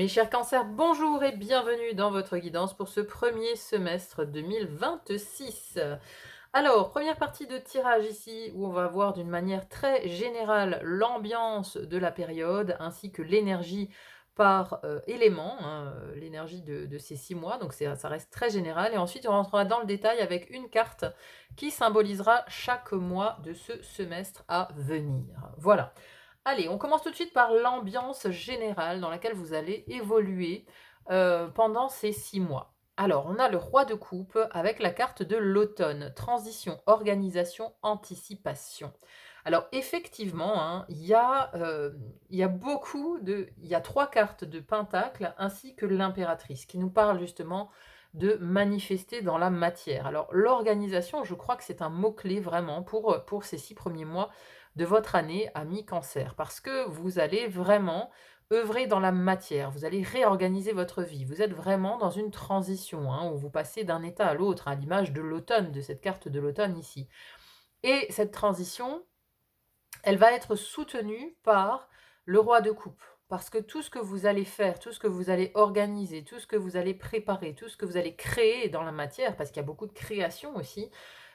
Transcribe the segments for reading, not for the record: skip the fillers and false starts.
Mes chers cancers, bonjour et bienvenue dans votre guidance pour ce premier semestre 2026. Alors, première partie de tirage ici où on va voir d'une manière très générale l'ambiance de la période ainsi que l'énergie par élément, hein, l'énergie de ces 6 mois, donc ça reste très général. Et ensuite, on rentrera dans le détail avec une carte qui symbolisera chaque mois de ce semestre à venir. Voilà. Allez, on commence tout de suite par l'ambiance générale dans laquelle vous allez évoluer pendant ces 6 mois. Alors, on a le roi de coupe avec la carte de l'automne, transition, organisation, anticipation. Alors, effectivement, hein, il y a 3 cartes de pentacle ainsi que l'impératrice qui nous parle justement de manifester dans la matière. Alors, l'organisation, je crois que c'est un mot-clé vraiment pour ces 6 premiers mois de votre année à mi-cancer, parce que vous allez vraiment œuvrer dans la matière, vous allez réorganiser votre vie, vous êtes vraiment dans une transition, hein, où vous passez d'un état à l'autre, à l'image de l'automne, de cette carte de l'automne ici. Et cette transition, elle va être soutenue par le roi de coupe, parce que tout ce que vous allez faire, tout ce que vous allez organiser, tout ce que vous allez préparer, tout ce que vous allez créer dans la matière, parce qu'il y a beaucoup de création aussi,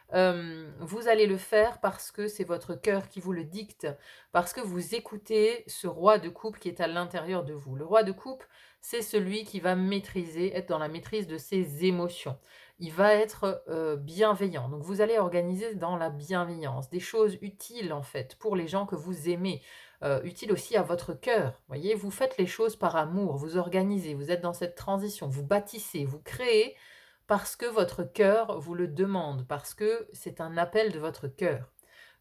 vous allez le faire parce que c'est votre cœur qui vous le dicte, parce que vous écoutez ce roi de coupe qui est à l'intérieur de vous. Le roi de coupe, c'est celui qui va maîtriser, être dans la maîtrise de ses émotions. Il va être bienveillant. Donc vous allez organiser dans la bienveillance, des choses utiles en fait pour les gens que vous aimez, utiles aussi à votre cœur. Voyez, vous faites les choses par amour, vous organisez, vous êtes dans cette transition, vous bâtissez, vous créez parce que votre cœur vous le demande, parce que c'est un appel de votre cœur.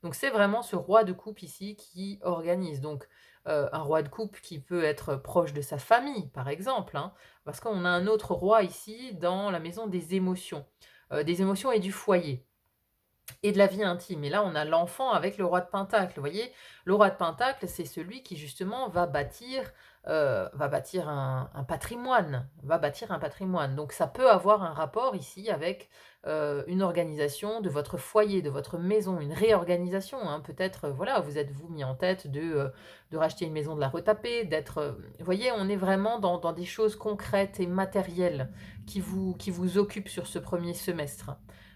Donc c'est vraiment ce roi de coupe ici qui organise. Donc un roi de coupe qui peut être proche de sa famille, par exemple, hein, parce qu'on a un autre roi ici dans la maison des émotions et du foyer et de la vie intime. Et là, on a l'enfant avec le roi de Pentacle. Vous voyez, le roi de Pentacle, c'est celui qui justement va bâtir un patrimoine, va bâtir un patrimoine. Donc ça peut avoir un rapport ici avec une organisation de votre foyer, de votre maison, une réorganisation, hein. Peut-être, voilà, vous êtes-vous mis en tête de racheter une maison, de la retaper, d'être... vous voyez, on est vraiment dans des choses concrètes et matérielles qui vous occupent sur ce premier semestre,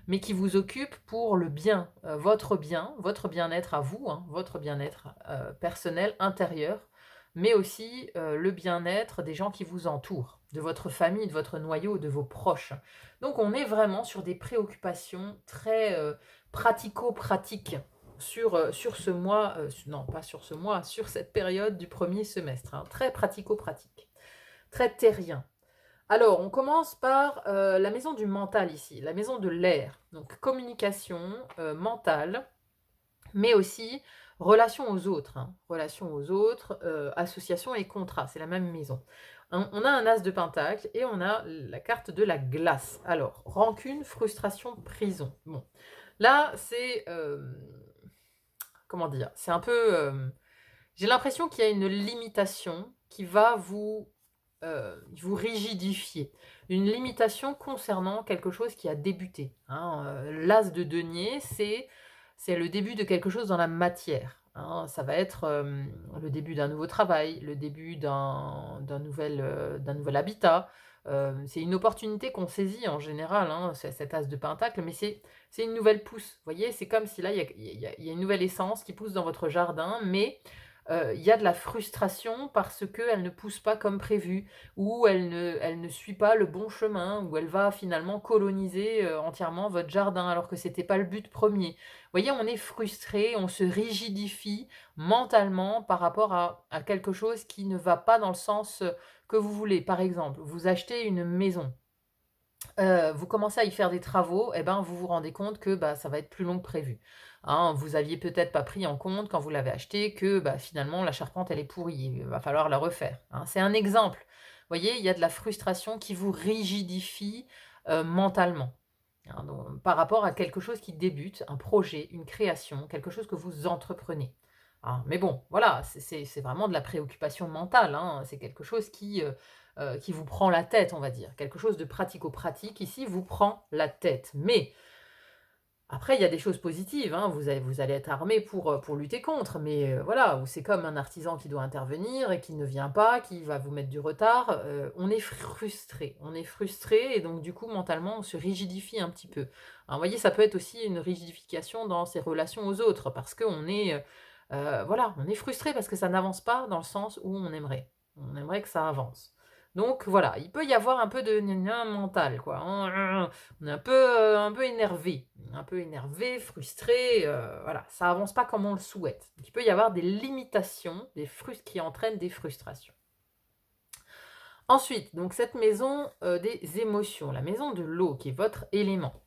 mais qui vous occupe pour le bien, votre bien-être à vous, hein, votre bien-être personnel, intérieur, mais aussi le bien-être des gens qui vous entourent, de votre famille, de votre noyau, de vos proches. Donc on est vraiment sur des préoccupations très pratico-pratiques sur ce mois, non pas sur ce mois, sur cette période du premier semestre, hein, très pratico-pratique, très terrien. Alors, on commence par la maison du mental ici, la maison de l'air. Donc, communication mentale, mais aussi relation aux autres, hein. Relation aux autres, association et contrat, c'est la même maison. On a un as de pentacle et on a la carte de la glace. Alors, rancune, frustration, prison. Bon, là, c'est... comment dire? C'est un peu... j'ai l'impression qu'il y a une limitation qui va vous rigidifier. Une limitation concernant quelque chose qui a débuté, hein. L'as de denier, c'est le début de quelque chose dans la matière, hein. Ça va être le début d'un nouveau travail, le début d'un nouvel habitat. C'est une opportunité qu'on saisit en général, hein, cet as de pentacle, mais c'est une nouvelle pousse. Vous voyez, c'est comme si là, il y a une nouvelle essence qui pousse dans votre jardin, mais il y a de la frustration parce qu'elle ne pousse pas comme prévu, ou elle ne suit pas le bon chemin, ou elle va finalement coloniser entièrement votre jardin, alors que c'était pas le but premier. Vous voyez, on est frustré, on se rigidifie mentalement par rapport à quelque chose qui ne va pas dans le sens que vous voulez. Par exemple, vous achetez une maison. Vous commencez à y faire des travaux, et ben, vous vous rendez compte que bah, ça va être plus long que prévu, hein. Vous aviez peut-être pas pris en compte quand vous l'avez acheté que bah, finalement la charpente elle est pourrie, il va falloir la refaire, hein. C'est un exemple. Vous voyez, il y a de la frustration qui vous rigidifie mentalement, hein, donc, par rapport à quelque chose qui débute, un projet, une création, quelque chose que vous entreprenez, hein. Mais bon, voilà, c'est vraiment de la préoccupation mentale, hein. C'est quelque chose qui vous prend la tête, on va dire. Quelque chose de pratico-pratique, ici, vous prend la tête. Mais Après, il y a des choses positives, hein, vous allez être armé pour lutter contre, mais voilà, ou c'est comme un artisan qui doit intervenir et qui ne vient pas, qui va vous mettre du retard, on est frustré et donc du coup, mentalement, on se rigidifie un petit peu. Alors, vous voyez, ça peut être aussi une rigidification dans ses relations aux autres parce qu'on est, voilà, on est frustré parce que ça n'avance pas dans le sens où on aimerait. On aimerait que ça avance. Donc voilà, il peut y avoir un peu de gna mental, quoi. On est un peu énervé, frustré, voilà, ça avance pas comme on le souhaite. Donc il peut y avoir des limitations, qui entraînent des frustrations. Ensuite, donc cette maison des émotions, la maison de l'eau qui est votre élément.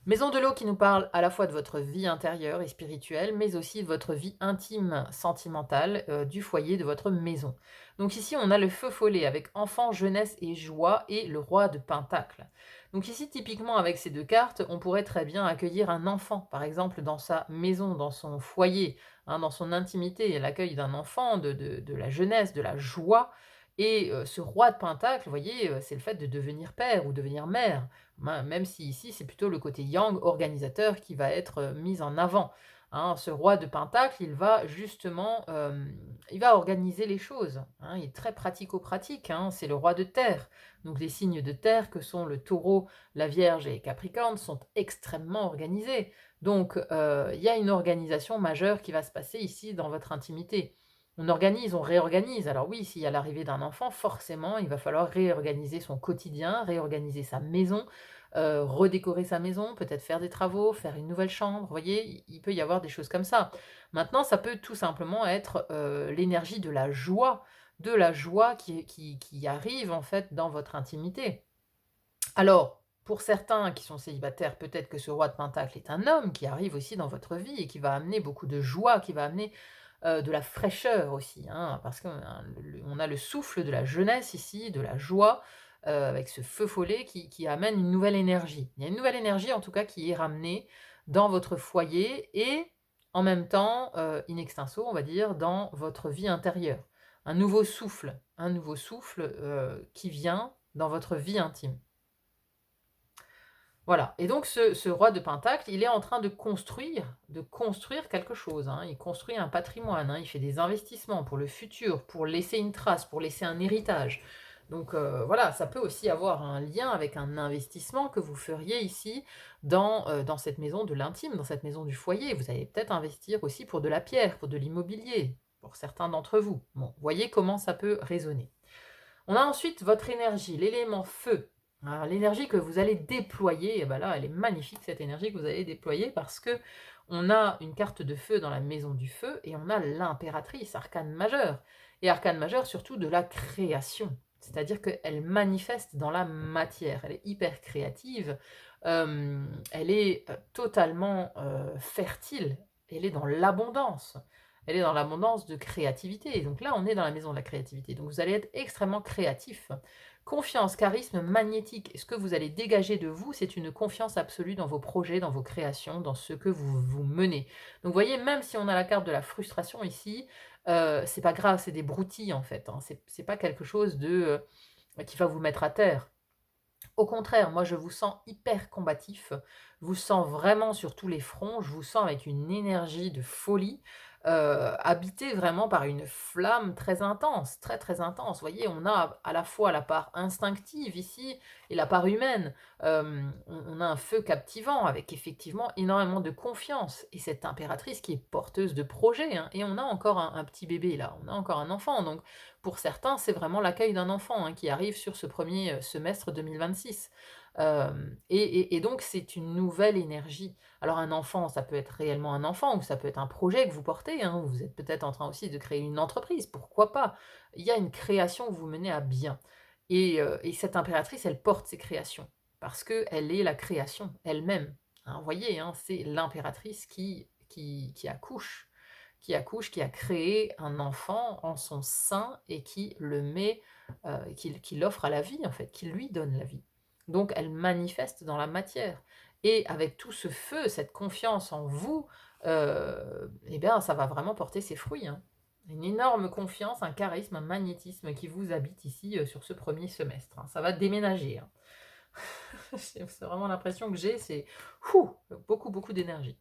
Maison de l'eau qui nous parle à la fois de votre vie intérieure et spirituelle, mais aussi de votre vie intime, sentimentale, du foyer de votre maison. Donc ici, on a le feu follet avec enfant, jeunesse et joie et le roi de pentacle. Donc ici, typiquement, avec ces deux cartes, on pourrait très bien accueillir un enfant, par exemple, dans sa maison, dans son foyer, hein, dans son intimité, l'accueil d'un enfant, de la jeunesse, de la joie. Et ce roi de pentacle, vous voyez, c'est le fait de devenir père ou devenir mère. Même si ici, c'est plutôt le côté yang, organisateur, qui va être mis en avant. Hein. Ce roi de Pentacle, il va justement il va organiser les choses. Hein. Il est très pratico-pratique. Hein. C'est le roi de terre. Donc les signes de terre, que sont le taureau, la vierge et Capricorne, sont extrêmement organisés. Donc il y a une organisation majeure qui va se passer ici dans votre intimité. On organise, on réorganise. Alors oui, s'il y a l'arrivée d'un enfant, forcément, il va falloir réorganiser son quotidien, réorganiser sa maison, redécorer sa maison, peut-être faire des travaux, faire une nouvelle chambre, vous voyez? Il peut y avoir des choses comme ça. Maintenant, ça peut tout simplement être, l'énergie de la joie qui arrive, en fait, dans votre intimité. Alors, pour certains qui sont célibataires, peut-être que ce roi de pentacle est un homme qui arrive aussi dans votre vie et qui va amener beaucoup de joie, qui va amener de la fraîcheur aussi, hein, parce qu'on a le souffle de la jeunesse ici, de la joie, avec ce feu follet qui amène une nouvelle énergie. Il y a une nouvelle énergie en tout cas qui est ramenée dans votre foyer et en même temps, in extenso, on va dire, dans votre vie intérieure. Un nouveau souffle qui vient dans votre vie intime. Voilà, et donc ce roi de pentacle, il est en train de construire quelque chose, hein. Il construit un patrimoine, hein. Il fait des investissements pour le futur, pour laisser une trace, pour laisser un héritage. Donc voilà, ça peut aussi avoir un lien avec un investissement que vous feriez ici dans cette maison de l'intime, dans cette maison du foyer. Vous allez peut-être investir aussi pour de la pierre, pour de l'immobilier, pour certains d'entre vous. Bon, voyez comment ça peut résonner. On a ensuite votre énergie, l'élément feu. Alors, l'énergie que vous allez déployer, et ben là, elle est magnifique cette énergie que vous allez déployer parce que on a une carte de feu dans la maison du feu et on a l'impératrice, arcane majeur. Et arcane majeur surtout de la création. C'est-à-dire qu'elle manifeste dans la matière. Elle est hyper créative. Elle est totalement fertile. Elle est dans l'abondance. Elle est dans l'abondance de créativité. Et donc là, on est dans la maison de la créativité. Donc vous allez être extrêmement créatif. Confiance, charisme, magnétique. Et ce que vous allez dégager de vous, c'est une confiance absolue dans vos projets, dans vos créations, dans ce que vous menez. Donc vous voyez, même si on a la carte de la frustration ici, c'est pas grave, c'est des broutilles en fait. Hein. C'est pas quelque chose qui va vous mettre à terre. Au contraire, moi je vous sens hyper combatif, je vous sens vraiment sur tous les fronts, je vous sens avec une énergie de folie, habité vraiment par une flamme très intense, très, très intense. Vous voyez, on a à la fois la part instinctive ici et la part humaine. On a un feu captivant avec effectivement énormément de confiance et cette impératrice qui est porteuse de projets, hein, et on a encore un petit bébé là, on a encore un enfant donc pour certains, c'est vraiment l'accueil d'un enfant, hein, qui arrive sur ce premier semestre 2026. Et donc c'est une nouvelle énergie. Alors un enfant, ça peut être réellement un enfant ou ça peut être un projet que vous portez, hein. Vous êtes peut-être en train aussi de créer une entreprise, pourquoi pas? Il y a une création que vous menez à bien et cette impératrice, elle porte ses créations parce qu'elle est la création elle-même, hein. Vous voyez, hein, c'est l'impératrice qui accouche, qui a créé un enfant en son sein et qui le met, qui l'offre à la vie en fait, qui lui donne la vie. Donc elle manifeste dans la matière et avec tout ce feu, cette confiance en vous, et bien ça va vraiment porter ses fruits, hein. Une énorme confiance, un charisme, un magnétisme qui vous habite ici, sur ce premier semestre, hein. Ça va déménager, hein. C'est vraiment l'impression que j'ai, c'est fou, beaucoup, beaucoup d'énergie.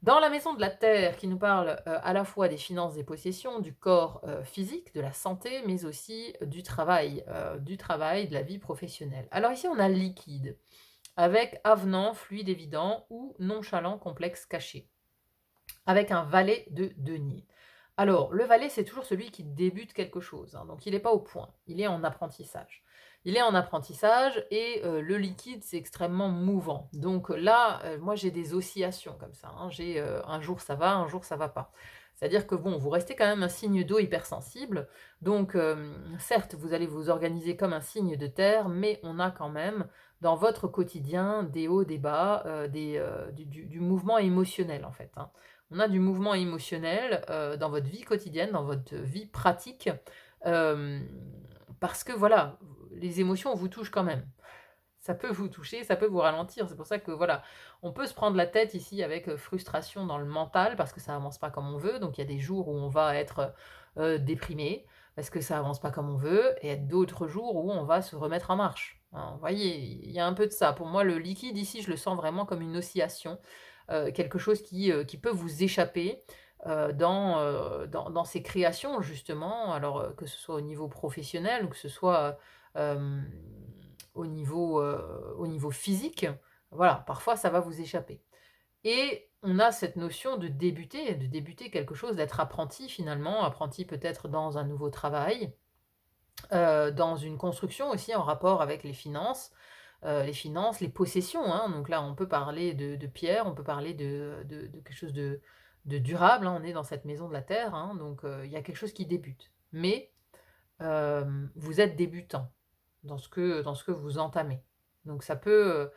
Dans la maison de la terre, qui nous parle à la fois des finances, des possessions, du corps physique, de la santé, mais aussi du travail, de la vie professionnelle. Alors ici, on a liquide, avec avenant, fluide évident ou nonchalant, complexe, caché, avec un valet de denier. Alors, le valet, c'est toujours celui qui débute quelque chose, hein, donc il n'est pas au point, il est en apprentissage. Il est en apprentissage et le liquide, c'est extrêmement mouvant. Donc là, moi, j'ai des oscillations comme ça, hein. J'ai un jour ça va, un jour ça va pas. C'est-à-dire que bon, vous restez quand même un signe d'eau hypersensible, donc certes, vous allez vous organiser comme un signe de terre, mais on a quand même dans votre quotidien des hauts, des bas, du mouvement émotionnel en fait, hein. On a du mouvement émotionnel dans votre vie quotidienne, dans votre vie pratique, euh, parce que voilà, les émotions vous touchent quand même. Ça peut vous toucher, ça peut vous ralentir. C'est pour ça que voilà, on peut se prendre la tête ici avec frustration dans le mental parce que ça avance pas comme on veut. Donc il y a des jours où on va être déprimé parce que ça avance pas comme on veut, et d'autres jours où on va se remettre en marche, hein. Vous voyez, il y a un peu de ça. Pour moi, le liquide ici, je le sens vraiment comme une oscillation, quelque chose qui peut vous échapper dans ces créations, justement, alors que ce soit au niveau professionnel ou que ce soit euh, au niveau physique. Voilà, parfois ça va vous échapper. Et on a cette notion de débuter quelque chose, d'être apprenti finalement, apprenti peut-être dans un nouveau travail, dans une construction aussi en rapport avec les finances, les possessions, hein. Donc là, on peut parler de pierre, on peut parler de quelque chose de durable, hein. On est dans cette maison de la terre, hein. Donc il y a quelque chose qui débute. Mais vous êtes débutant dans ce que vous entamez. Donc ça peut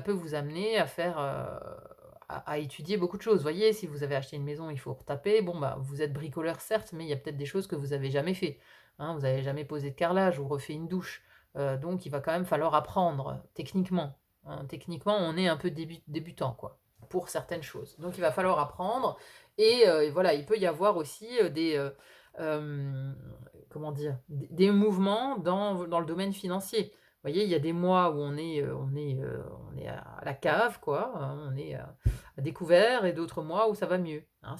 vous amener à faire, à étudier beaucoup de choses. Vous voyez, si vous avez acheté une maison, il faut retaper. Bon, bah, vous êtes bricoleur, certes, mais il y a peut-être des choses que vous avez jamais fait, hein. Vous n'avez jamais posé de carrelage ou refait une douche. Donc il va quand même falloir apprendre techniquement, hein. Techniquement, on est un peu débutant, quoi, pour certaines choses. Donc il va falloir apprendre. Et voilà, il peut y avoir aussi euh, comment dire, des mouvements dans le domaine financier. Vous voyez, il y a des mois où on est à la cave, quoi, hein, on est à découvert, et d'autres mois où ça va mieux, hein.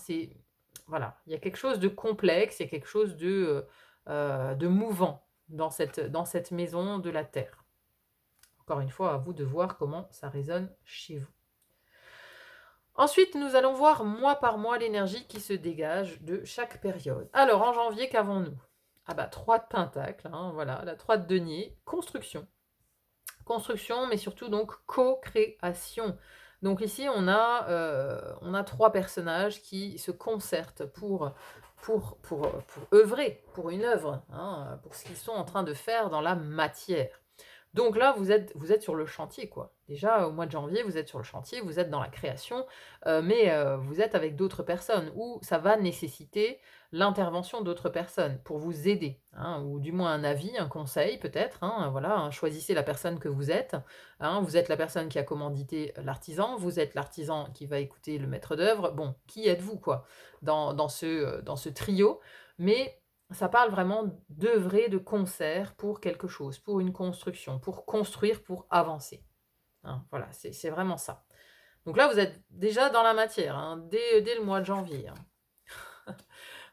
Voilà, il y a quelque chose de complexe, il y a quelque chose de mouvant dans cette maison de la Terre. Encore une fois, à vous de voir comment ça résonne chez vous. Ensuite, nous allons voir mois par mois l'énergie qui se dégage de chaque période. Alors, en janvier, qu'avons-nous? Ah bah, 3 de Pentacle, hein, voilà, la 3 de Denier, construction. Construction, mais surtout donc co-création. Donc ici, on a 3 personnages qui se concertent pour œuvrer, pour une œuvre, hein, pour ce qu'ils sont en train de faire dans la matière. Donc là, vous êtes sur le chantier, quoi. Déjà, au mois de janvier, vous êtes sur le chantier, vous êtes dans la création, mais vous êtes avec d'autres personnes, où ça va nécessiter l'intervention d'autres personnes pour vous aider, hein, ou du moins un avis, un conseil peut-être, hein, voilà, hein, choisissez la personne que vous êtes, hein. Vous êtes la personne qui a commandité l'artisan, vous êtes l'artisan qui va écouter le maître d'œuvre. Bon, qui êtes-vous, quoi, dans ce trio? Mais ça parle vraiment d'œuvrer de concert pour quelque chose, pour une construction, pour construire, pour avancer, hein. Voilà, c'est vraiment ça. Donc là, vous êtes déjà dans la matière, hein, dès le mois de janvier, hein.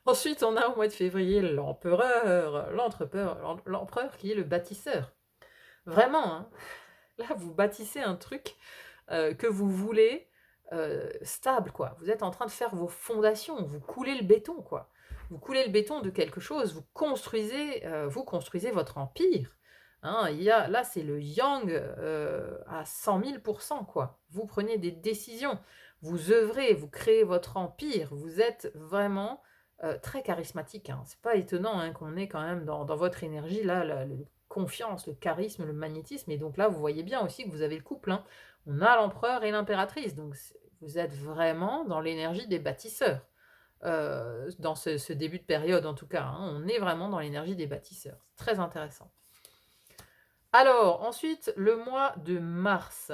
Ensuite, on a au mois de février l'empereur qui est le bâtisseur. Vraiment, hein, là, vous bâtissez un truc que vous voulez stable, quoi. Vous êtes en train de faire vos fondations, vous coulez le béton, quoi. Vous coulez le béton de quelque chose, vous construisez votre empire, hein. Là, c'est le yang à 100 000%, quoi. Vous prenez des décisions, vous œuvrez, vous créez votre empire, vous êtes vraiment très charismatique, hein. C'est pas étonnant, hein, qu'on ait quand même dans votre énergie, là, la confiance, le charisme, le magnétisme. Et donc là, vous voyez bien aussi que vous avez le couple, hein. On a l'empereur et l'impératrice, donc vous êtes vraiment dans l'énergie des bâtisseurs. Dans ce début de période en tout cas, hein, on est vraiment dans l'énergie des bâtisseurs. C'est très intéressant. Alors, ensuite, le mois de mars.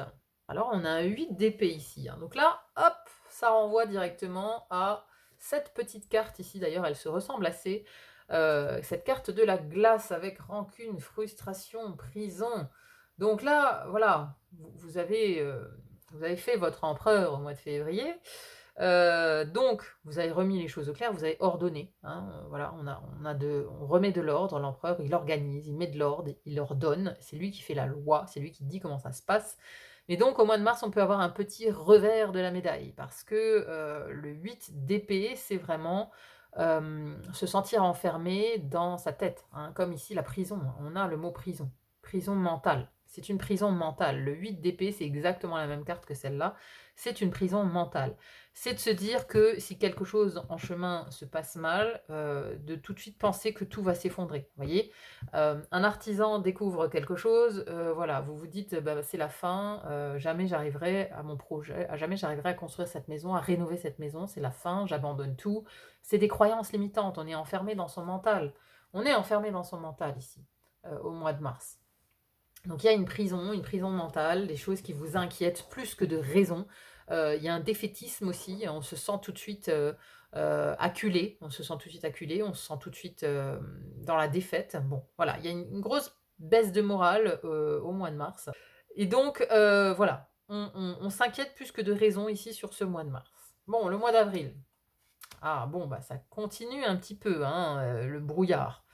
Alors, on a un 8 d'épée ici, hein. Donc là, hop, ça renvoie directement à cette petite carte ici. D'ailleurs, elle se ressemble assez. Cette carte de la glace avec rancune, frustration, prison. Donc là, voilà, vous avez fait votre empereur au mois de février, donc vous avez remis les choses au clair, vous avez ordonné, hein, voilà, on remet de l'ordre, l'empereur, il organise, il met de l'ordre, il ordonne, c'est lui qui fait la loi, c'est lui qui dit comment ça se passe. Et donc au mois de mars, on peut avoir un petit revers de la médaille parce que, le 8 d'épée, c'est vraiment, se sentir enfermé dans sa tête, hein, comme ici la prison, on a le mot prison, prison mentale. C'est une prison mentale. Le 8 d'épée, c'est exactement la même carte que celle-là, c'est une prison mentale. C'est de se dire que si quelque chose en chemin se passe mal, de tout de suite penser que tout va s'effondrer, vous voyez? Un artisan découvre quelque chose, voilà, vous vous dites: «Bah, c'est la fin, jamais j'arriverai à mon projet, à jamais j'arriverai à construire cette maison, à rénover cette maison, c'est la fin, j'abandonne tout». C'est des croyances limitantes, on est enfermé dans son mental. On est enfermé dans son mental ici, au mois de mars. Donc il y a une prison mentale, des choses qui vous inquiètent plus que de raison. Il y a un défaitisme aussi, on se sent tout de suite, acculé, on se sent tout de suite acculé, on se sent tout de suite, dans la défaite. Bon, voilà, il y a une grosse baisse de morale, au mois de mars et donc voilà, on s'inquiète plus que de raison ici sur ce mois de mars. Bon, le mois d'avril, ah bon, bah, ça continue un petit peu, hein, le brouillard.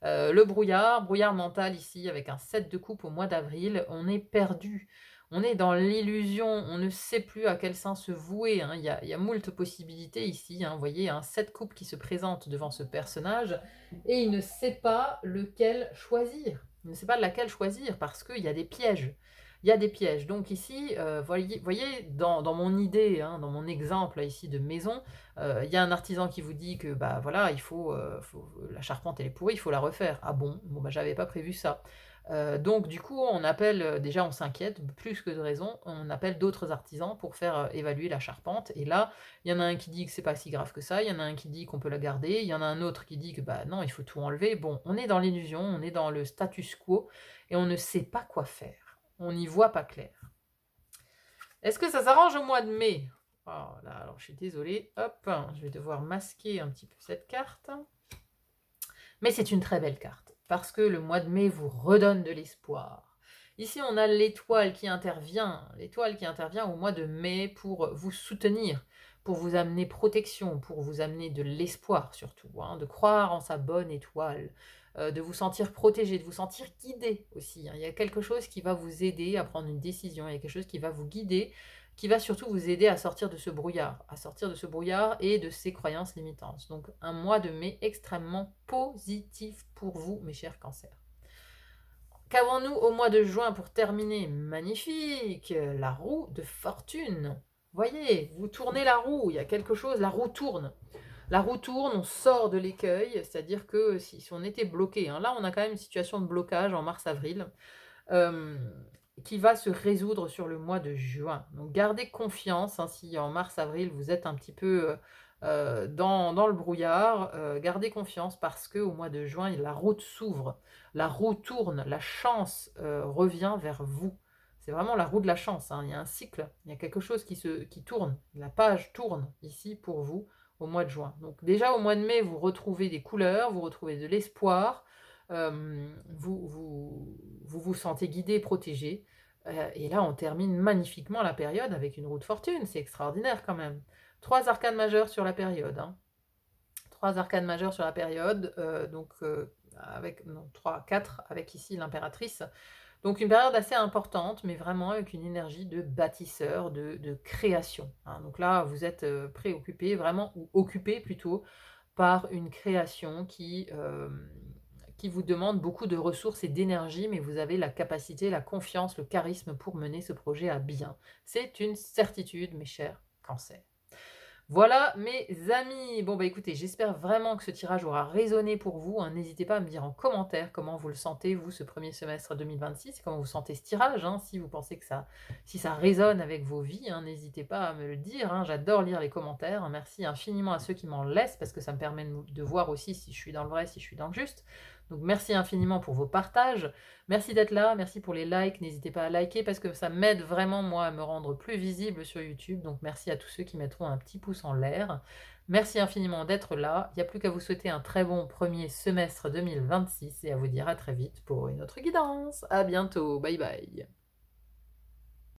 Brouillard mental ici avec un 7 de coupe au mois d'avril, on est perdu. On est dans l'illusion, on ne sait plus à quel sein se vouer, hein. Il y a moult possibilités ici, hein. Vous voyez, un 7 coupe qui se présente devant ce personnage et il ne sait pas lequel choisir. Il ne sait pas laquelle choisir parce qu'il y a des pièges. Il y a des pièges. Donc ici, voyez dans mon idée, hein, dans mon exemple ici de maison, il y a un artisan qui vous dit que, bah, voilà, la charpente elle est pourrie, il faut la refaire. Ah bon? Bon, bah, j'avais pas prévu ça. Donc du coup, on appelle, déjà on s'inquiète, plus que de raison, on appelle d'autres artisans pour faire, évaluer la charpente et là, il y en a un qui dit que c'est pas si grave que ça, il y en a un qui dit qu'on peut la garder, il y en a un autre qui dit que, bah, non, il faut tout enlever. Bon, on est dans l'illusion, on est dans le status quo et on ne sait pas quoi faire. On n'y voit pas clair. Est-ce que ça s'arrange au mois de mai? Oh là, alors je suis désolée, hop, je vais devoir masquer un petit peu cette carte. Mais c'est une très belle carte, parce que le mois de mai vous redonne de l'espoir. Ici, on a l'étoile qui intervient au mois de mai pour vous soutenir, pour vous amener protection, pour vous amener de l'espoir surtout, hein, de croire en sa bonne étoile, de vous sentir protégé, de vous sentir guidé aussi, hein. Il y a quelque chose qui va vous aider à prendre une décision, il y a quelque chose qui va vous guider, qui va surtout vous aider à sortir de ce brouillard et de ces croyances limitantes. Donc un mois de mai extrêmement positif pour vous, mes chers cancers. Qu'avons-nous au mois de juin pour terminer? Magnifique, la roue de fortune. Voyez, vous tournez la roue, il y a quelque chose, la roue tourne. La roue tourne, on sort de l'écueil, c'est-à-dire que si on était bloqué, hein, là on a quand même une situation de blocage en mars-avril, qui va se résoudre sur le mois de juin. Donc gardez confiance, hein, si en mars-avril vous êtes un petit peu dans le brouillard, gardez confiance parce qu'au mois de juin, la route s'ouvre, la roue tourne, la chance revient vers vous. C'est vraiment la roue de la chance, hein. Il y a un cycle, il y a quelque chose qui tourne, la page tourne ici pour vous au mois de juin. Donc déjà au mois de mai, vous retrouvez des couleurs, vous retrouvez de l'espoir, vous sentez guidé, protégé. Et là, on termine magnifiquement la période avec une roue de fortune. C'est extraordinaire quand même. 3 arcanes majeures sur la période, hein. 3 arcanes majeures sur la période, avec non 3, 4 avec ici l'impératrice. Donc une période assez importante, mais vraiment avec une énergie de bâtisseur, de création, hein. Donc là, vous êtes, préoccupé vraiment ou occupé plutôt par une création qui vous demande beaucoup de ressources et d'énergie, mais vous avez la capacité, la confiance, le charisme pour mener ce projet à bien. C'est une certitude, mes chers cancers. Voilà mes amis. Bon bah écoutez, j'espère vraiment que ce tirage aura résonné pour vous, hein. N'hésitez pas à me dire en commentaire comment vous le sentez, vous, ce premier semestre 2026, comment vous sentez ce tirage, hein. Si vous pensez que si ça résonne avec vos vies, hein, n'hésitez pas à me le dire, hein. J'adore lire les commentaires. Merci infiniment à ceux qui m'en laissent, parce que ça me permet de voir aussi si je suis dans le vrai, si je suis dans le juste. Donc merci infiniment pour vos partages. Merci d'être là, merci pour les likes, n'hésitez pas à liker parce que ça m'aide vraiment moi à me rendre plus visible sur YouTube. Donc merci à tous ceux qui mettront un petit pouce en l'air. Merci infiniment d'être là. Il n'y a plus qu'à vous souhaiter un très bon premier semestre 2026 et à vous dire à très vite pour une autre guidance. À bientôt. Bye bye.